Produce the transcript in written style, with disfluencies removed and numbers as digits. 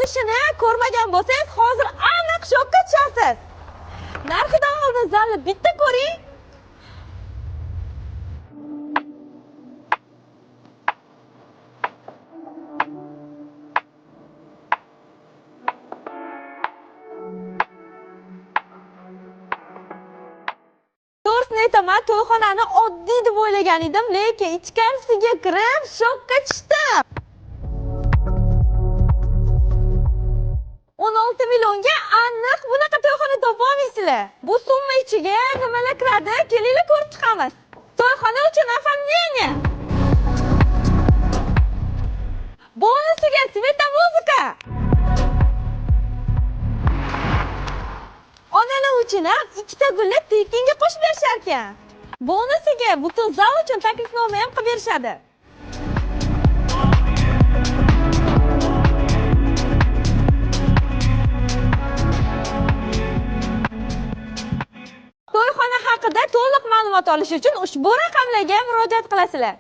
bo'lishini ko'rmagan bo'lsangiz, hozir aniq shokka tushasiz. Narxidan oldin zalni bitta ko'ring. To'g'risini aytaman, to'yxonani oddiy deb o'ylagan edim, lekin ichkarisiga kirib shokka tushdim. 16 millionga aniq bunaqa to'yxona topa olmaysizlar. Bu summa ichiga nimalar kiradi? Kelinglar ko'rib chiqamiz. To'yxona uchun оформление. Bonusiga sveta muzika. Onalar uchun ham ikkita gulni tekinga qo'shib berishar ekan. Bonusiga butun zal uchun taklifnoma ham qilib berishadi. To'yxona haqida to'liq ma'lumot olish uchun ushbu raqamlarga murojaat qilasizlar.